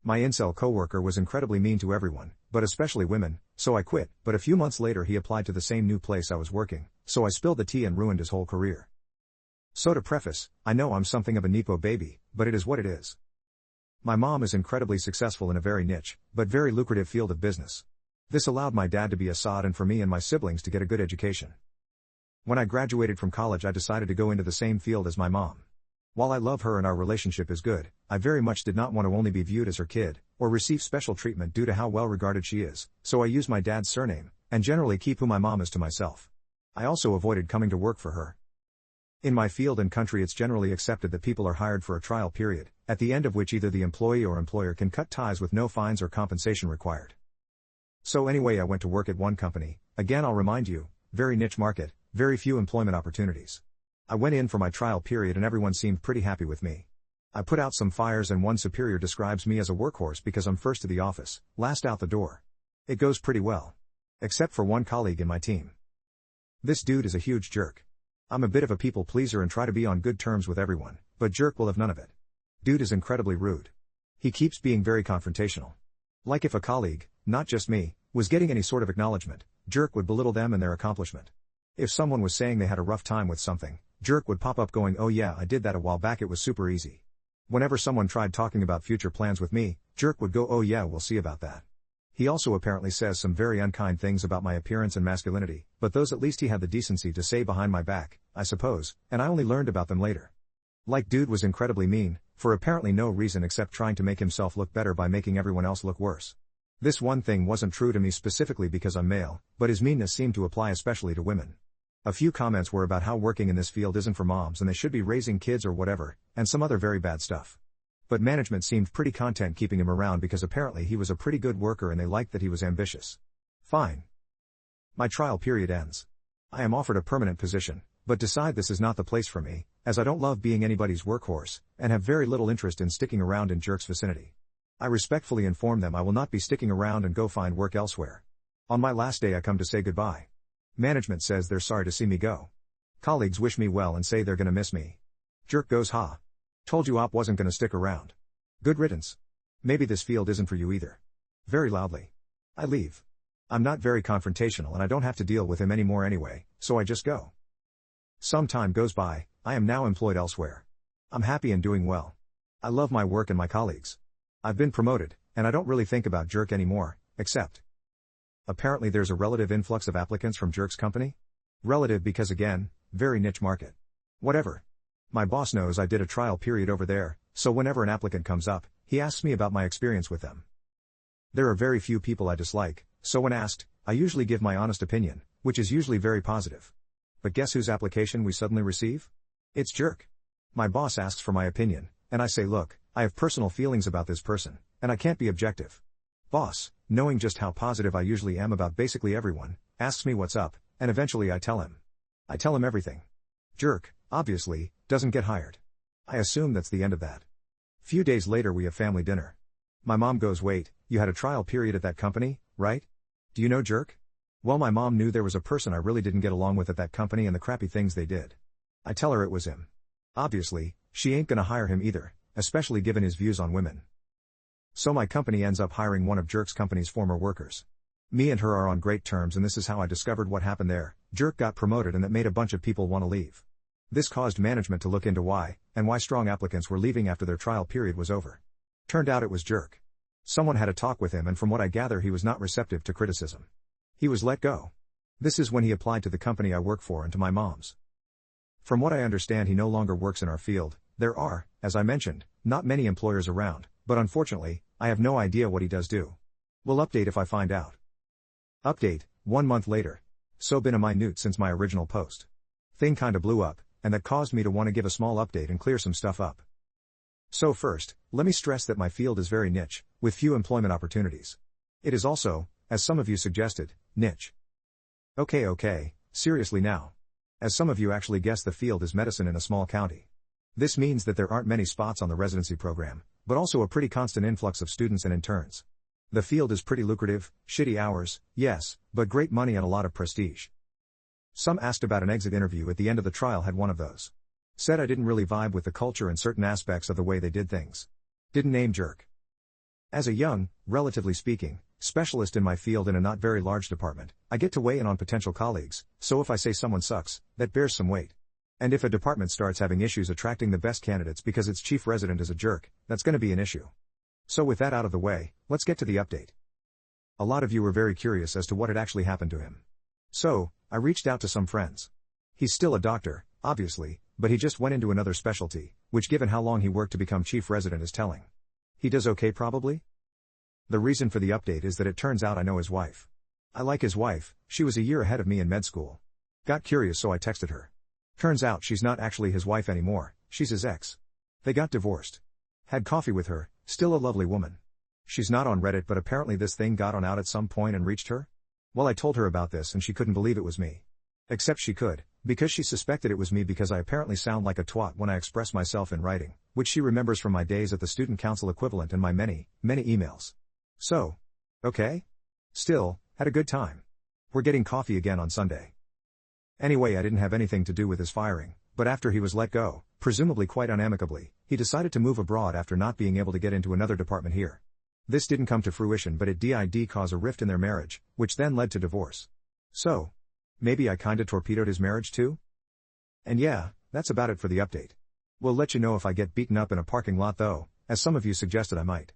My incel coworker was incredibly mean to everyone, but especially women, so I quit, but a few months later he applied to the same new place I was working, so I spilled the tea and ruined his whole career. So to preface, I know I'm something of a Nepo baby, but it is what it is. My mom is incredibly successful in a very niche, but very lucrative field of business. This allowed my dad to be a sod and for me and my siblings to get a good education. When I graduated from college I decided to go into the same field as my mom. While I love her and our relationship is good, I very much did not want to only be viewed as her kid, or receive special treatment due to how well regarded she is, so I used my dad's surname, and generally keep who my mom is to myself. I also avoided coming to work for her. In my field and country it's generally accepted that people are hired for a trial period, at the end of which either the employee or employer can cut ties with no fines or compensation required. So anyway, I went to work at one company, again I'll remind you, very niche market, very few employment opportunities. I went in for my trial period and everyone seemed pretty happy with me. I put out some fires and one superior describes me as a workhorse because I'm first to the office, last out the door. It goes pretty well. Except for one colleague in my team. This dude is a huge jerk. I'm a bit of a people pleaser and try to be on good terms with everyone, but jerk will have none of it. Dude is incredibly rude. He keeps being very confrontational. Like if a colleague, not just me, was getting any sort of acknowledgement, jerk would belittle them and their accomplishment. If someone was saying they had a rough time with something, jerk would pop up going, "Oh yeah, I did that a while back, it was super easy." Whenever someone tried talking about future plans with me, jerk would go, "Oh yeah, we'll see about that." He also apparently says some very unkind things about my appearance and masculinity, but those at least he had the decency to say behind my back, I suppose, and I only learned about them later. Like dude was incredibly mean, for apparently no reason except trying to make himself look better by making everyone else look worse. This one thing wasn't true to me specifically because I'm male, but his meanness seemed to apply especially to women. A few comments were about how working in this field isn't for moms and they should be raising kids or whatever, and some other very bad stuff. But management seemed pretty content keeping him around because apparently he was a pretty good worker and they liked that he was ambitious. Fine. My trial period ends. I am offered a permanent position, but decide this is not the place for me, as I don't love being anybody's workhorse, and have very little interest in sticking around in jerk's vicinity. I respectfully inform them I will not be sticking around and go find work elsewhere. On my last day I come to say goodbye. Management says they're sorry to see me go. Colleagues wish me well and say they're gonna miss me. Jerk goes, "Ha. Told you op wasn't gonna stick around. Good riddance. Maybe this field isn't for you either." Very loudly. I leave. I'm not very confrontational and I don't have to deal with him anymore anyway, so I just go. Some time goes by, I am now employed elsewhere. I'm happy and doing well. I love my work and my colleagues. I've been promoted, and I don't really think about jerk anymore, except apparently there's a relative influx of applicants from jerk's company? Relative because again, very niche market. Whatever. My boss knows I did a trial period over there, so whenever an applicant comes up, he asks me about my experience with them. There are very few people I dislike, so when asked, I usually give my honest opinion, which is usually very positive. But guess whose application we suddenly receive? It's jerk. My boss asks for my opinion, and I say, "Look, I have personal feelings about this person, and I can't be objective." Boss, knowing just how positive I usually am about basically everyone, asks me what's up, and eventually I tell him. I tell him everything. Jerk, obviously, doesn't get hired. I assume that's the end of that. Few days later we have family dinner. My mom goes, "Wait, you had a trial period at that company, right? Do you know jerk?" Well, my mom knew there was a person I really didn't get along with at that company and the crappy things they did. I tell her it was him. Obviously, she ain't gonna hire him either, especially given his views on women. So my company ends up hiring one of jerk's company's former workers. Me and her are on great terms and this is how I discovered what happened there. Jerk got promoted and that made a bunch of people want to leave. This caused management to look into why strong applicants were leaving after their trial period was over. Turned out it was jerk. Someone had a talk with him and from what I gather he was not receptive to criticism. He was let go. This is when he applied to the company I work for and to my mom's. From what I understand he no longer works in our field. There are, as I mentioned, not many employers around, but unfortunately, I have no idea what he does do. Will update if I find out. Update, 1 month later. So been a minute since my original post. Thing kinda blew up, and that caused me to want to give a small update and clear some stuff up. So first, let me stress that my field is very niche, with few employment opportunities. It is also, as some of you suggested, niche. Okay, seriously now. As some of you actually guessed the field is medicine in a small county. This means that there aren't many spots on the residency program, but also a pretty constant influx of students and interns. The field is pretty lucrative, shitty hours, yes, but great money and a lot of prestige. Some asked about an exit interview at the end of the trial, had one of those. Said I didn't really vibe with the culture and certain aspects of the way they did things. Didn't name jerk. As a young, relatively speaking, specialist in my field in a not very large department, I get to weigh in on potential colleagues, so if I say someone sucks, that bears some weight. And if a department starts having issues attracting the best candidates because its chief resident is a jerk, that's gonna be an issue. So with that out of the way, let's get to the update. A lot of you were very curious as to what had actually happened to him. So, I reached out to some friends. He's still a doctor, obviously, but he just went into another specialty, which given how long he worked to become chief resident is telling. He does okay probably? The reason for the update is that it turns out I know his wife. I like his wife, she was a year ahead of me in med school. Got curious so I texted her. Turns out she's not actually his wife anymore, she's his ex. They got divorced. Had coffee with her, still a lovely woman. She's not on Reddit but apparently this thing got on out at some point and reached her? Well, I told her about this and she couldn't believe it was me. Except she could, because she suspected it was me because I apparently sound like a twat when I express myself in writing, which she remembers from my days at the student council equivalent and my many emails. So. Okay? Still, had a good time. We're getting coffee again on Sunday. Anyway, I didn't have anything to do with his firing, but after he was let go, presumably quite unamicably, he decided to move abroad after not being able to get into another department here. This didn't come to fruition but it did cause a rift in their marriage, which then led to divorce. So. Maybe I kinda torpedoed his marriage too? And yeah, that's about it for the update. We'll let you know if I get beaten up in a parking lot though, as some of you suggested I might.